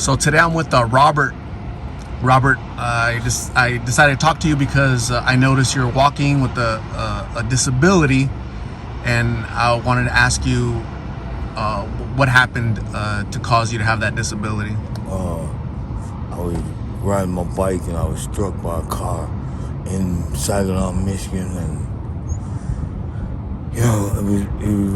So today I'm with Robert. Robert, I decided to talk to you because I noticed you're walking with a disability, and I wanted to ask you what happened to cause you to have that disability. I was riding my bike and I was struck by a car in Saginaw, Michigan, and it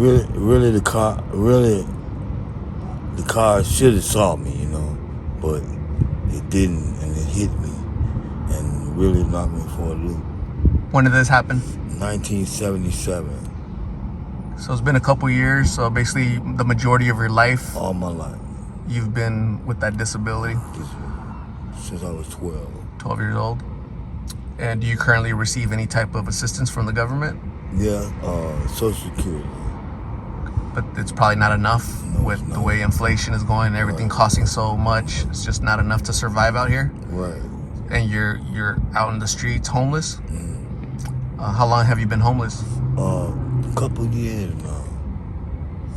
was really the car should have saw me, but it didn't, and it hit me and really knocked me for a loop. When did this happen? 1977. So it's been a couple years. So basically, the majority of your life, All my life. you've been with that disability. Since I was 12. 12 years old. And do you currently receive any type of assistance from the government? Yeah, Social Security. But it's probably not enough with the way inflation is going and everything costing so much. It's just not enough to survive out here. Right. And you're out in the streets homeless. How long have you been homeless? A couple years now.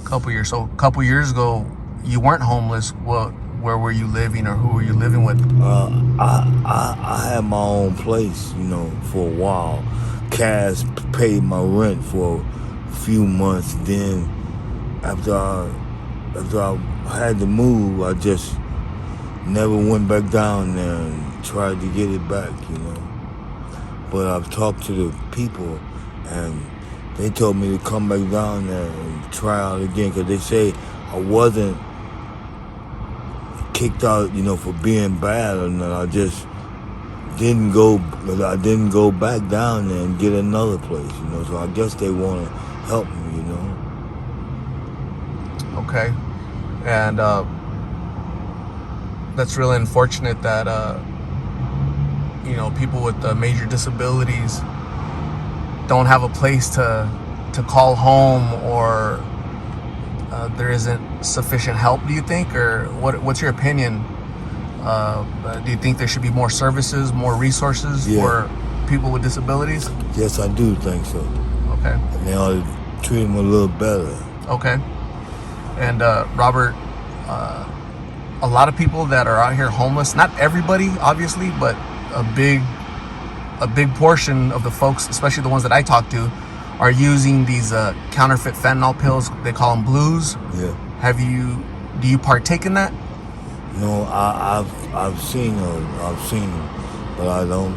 Couple years. So a couple years ago, you weren't homeless. Where were you living, or who were you living with? I had my own place, for a while. Cash paid my rent for a few months. Then after I had to move, I just never went back down there and tried to get it back, But I've talked to the people, and they told me to come back down there and try out again, because they say I wasn't kicked out, for being bad, and I just didn't go back down there and get another place, So I guess they want to help me, Okay. And that's really unfortunate that people with major disabilities don't have a place to call home, or there isn't sufficient help, do you think? Or what's your opinion? Do you think there should be more services, more resources for people with disabilities? Yes, I do think so. Okay. And they ought to treat them a little better. Okay. And Robert, a lot of people that are out here homeless, not everybody, obviously, but a big portion of the folks, especially the ones that I talk to, are using these counterfeit fentanyl pills. They call them blues. Yeah. Do you partake in that? No, I've seen them, but I don't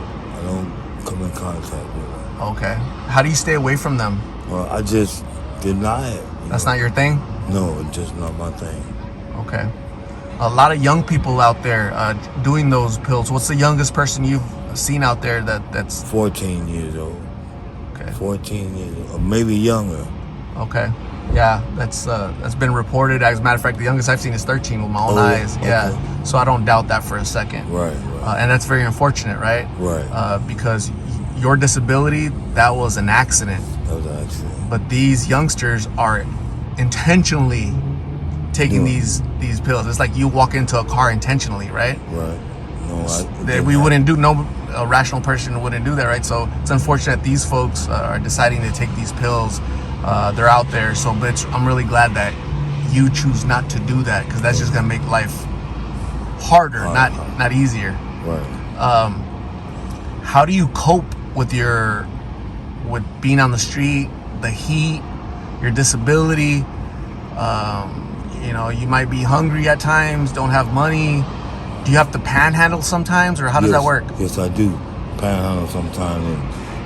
come in contact with them. Okay. How do you stay away from them? Well, I just deny it. That's not your thing? No, it's just not my thing. Okay. A lot of young people out there doing those pills. What's the youngest person you've seen out there that's 14 years old? Okay. 14 years old, or maybe younger. Okay. Yeah, that's been reported. As a matter of fact, the youngest I've seen is 13 with my own eyes. Okay. Yeah. So I don't doubt that for a second. Right. And that's very unfortunate, right? Right. Because your disability, that was an accident. That was an accident. But these youngsters are intentionally taking these pills. It's like you walk into a car intentionally, right? Right. A rational person wouldn't do that, right? So it's unfortunate these folks are deciding to take these pills. They're out there. So, but I'm really glad that you choose not to do that, because that's just gonna make life harder, not easier. Right. How do you cope with being on the street, the heat, your disability? You might be hungry at times, don't have money. Do you have to panhandle sometimes, or how does that work? Yes, I do. Panhandle sometimes and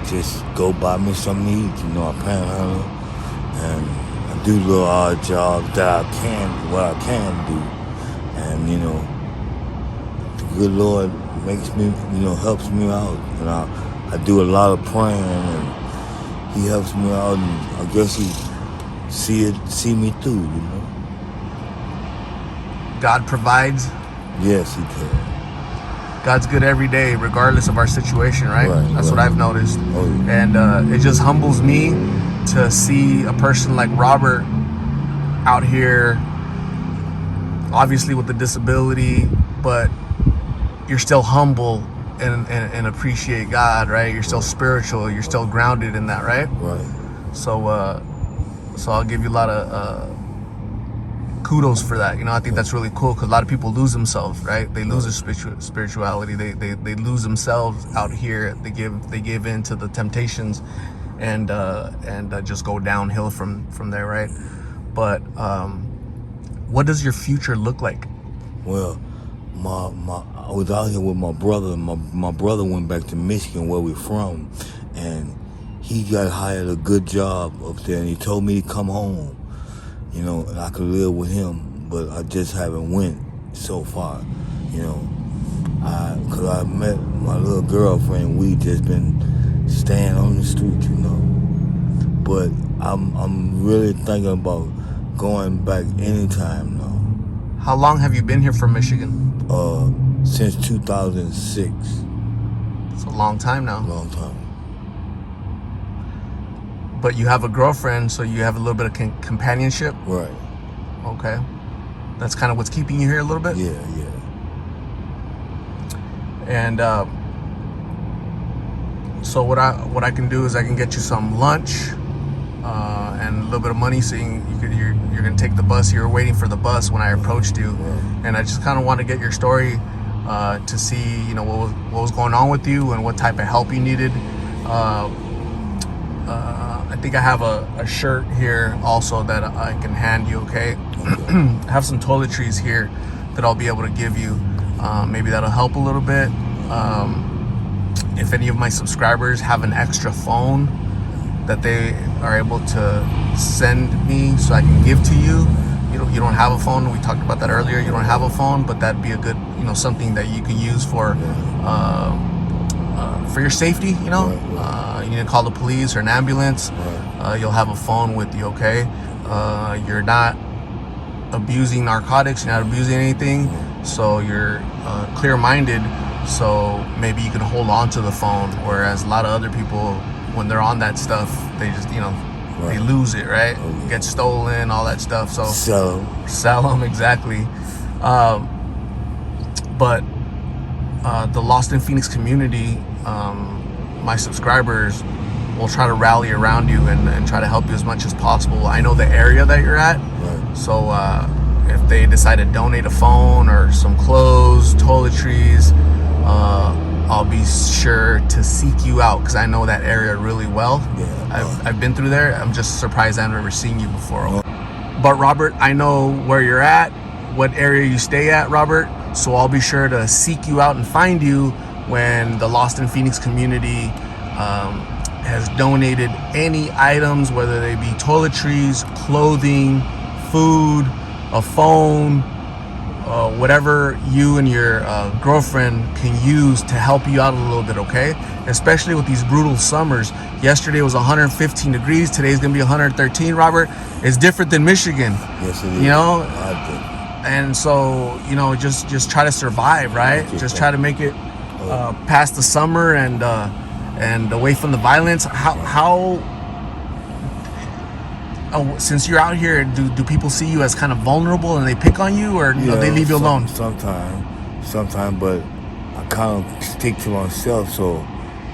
just go buy me something to eat. I panhandle, and I do little odd jobs that what I can do. And, the good Lord makes me, helps me out. And I do a lot of praying, and He helps me out, and I guess He see me through, God provides. Yes, He can. God's good every day, regardless of our situation, right? That's what I've noticed. Oh, yeah. And it just humbles me to see a person like Robert out here, obviously with a disability, but you're still humble and appreciate God, right? You're still spiritual. You're still grounded in that, right? Right. So I'll give you a lot of kudos for that. I think that's really cool, because a lot of people lose themselves, right? They lose their spirituality. They lose themselves out here. They give in to the temptations, and just go downhill from there, right? But what does your future look like? Well, I was out here with my brother. My brother went back to Michigan, where we're from, and he got hired a good job up there, and he told me to come home, and I could live with him, but I just haven't went so far, because I met my little girlfriend. We just been staying on the street, but I'm really thinking about going back anytime now. How long have you been here from Michigan? Since 2006. It's a long time now. Long time. But you have a girlfriend, so you have a little bit of companionship? Right. Okay. That's kind of what's keeping you here a little bit? Yeah. And so what I can do is I can get you some lunch and a little bit of money, so you're going to take the bus. You were waiting for the bus when I approached you. Right. And I just kind of want to get your story to see, what was going on with you and what type of help you needed. I think I have a shirt here also that I can hand you, okay? I have some toiletries here that I'll be able to give you. Maybe that'll help a little bit. If any of my subscribers have an extra phone that they are able to send me so I can give to you, you don't have a phone. We talked about that earlier. You don't have a phone, but that'd be a good, something that you can use for your safety. You need to call the police or an ambulance. You'll have a phone with you, okay? You're not abusing narcotics. You're not abusing anything. So you're clear-minded. So maybe you can hold on to the phone. Whereas a lot of other people, when they're on that stuff, they just, they lose it, right? Get stolen, all that stuff. So sell them, exactly. But the Lost in Phoenix community, my subscribers will try to rally around you and try to help you as much as possible. I know the area that you're at, so if they decide to donate a phone or some clothes, toiletries, I'll be sure to seek you out, because I know that area really well. I've been through there. I'm just surprised I've never seen you before. But Robert, I know where you're at, what area you stay at, Robert, so I'll be sure to seek you out and find you when the Lost in Phoenix community has donated any items, whether they be toiletries, clothing, food, a phone, whatever you and your girlfriend can use to help you out a little bit, okay? Especially with these brutal summers. Yesterday was 115 degrees. Today's gonna be 113, Robert. It's different than Michigan. Yes, it is. And so, just try to survive, right? Just try to make it past the summer and away from the violence. Since you're out here, do people see you as kind of vulnerable and they pick on you, or they leave you alone? Sometimes, but I kind of stick to myself, so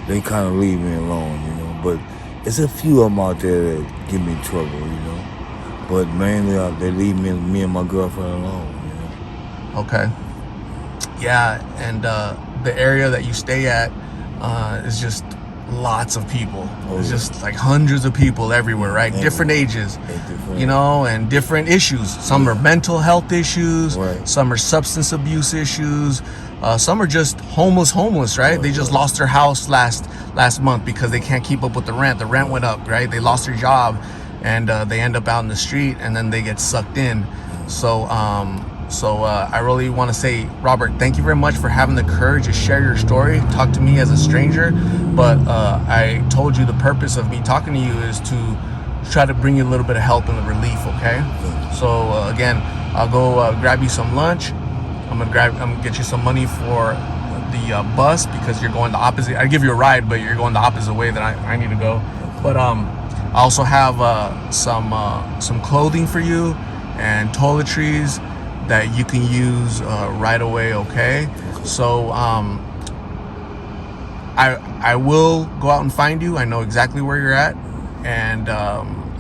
they kind of leave me alone, But it's a few of them out there that give me trouble, But mainly they leave me and my girlfriend alone, Okay. Yeah, and the area that you stay at is just lots of people. There's just like hundreds of people everywhere, right? Different ages, and different issues. Some are mental health issues. Some are substance abuse issues. Some are just homeless, right? They just lost their house last month because they can't keep up with the rent. The rent went up, right? They lost their job, and they end up out in the street, and then they get sucked in. So I really want to say, Robert, thank you very much for having the courage to share your story, talk to me as a stranger. But I told you the purpose of me talking to you is to try to bring you a little bit of help and relief, okay? So again, I'll go grab you some lunch. I'm gonna get you some money for the bus, because you're going the opposite. I give you a ride, but you're going the opposite way that I need to go. But I also have some clothing for you and toiletries that you can use right away, okay? So I will go out and find you. I know exactly where you're at, and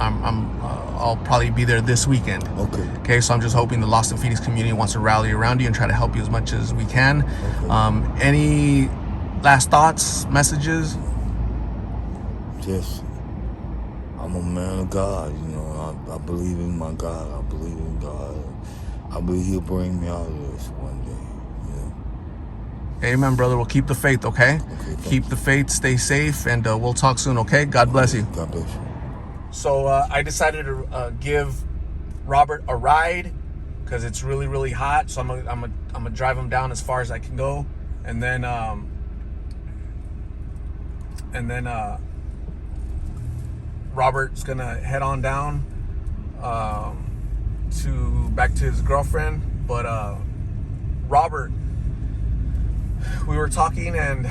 I'll probably be there this weekend. Okay. Okay, so I'm just hoping the Lost in Phoenix community wants to rally around you and try to help you as much as we can. Okay. Any last thoughts, messages? Just, I'm a man of God, you know. I believe in my God. I believe in God. I believe He'll bring me out of this one day, you know. Amen, brother. Well, keep the faith, okay? Keep the faith, stay safe, and we'll talk soon, okay? God bless you. God bless you. So I decided to give Robert a ride because it's really, really hot. So I'm gonna drive him down as far as I can go, and then Robert's gonna head on down back to his girlfriend. But Robert, we were talking, and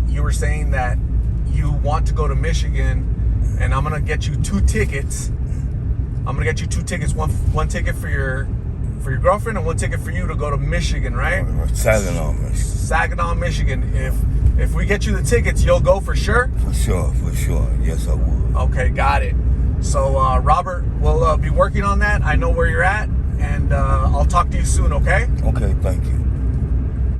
you were saying that you want to go to Michigan, and I'm gonna get you 2 tickets. I'm gonna get you 2 tickets, one ticket for your girlfriend and 1 ticket for you to go to Michigan, right? Saginaw, Michigan. Saginaw, Michigan. If we get you the tickets, you'll go for sure? For sure. Yes, I would. Okay, got it. So Robert, we'll be working on that. I know where you're at, and I'll talk to you soon, okay? Okay, thank you.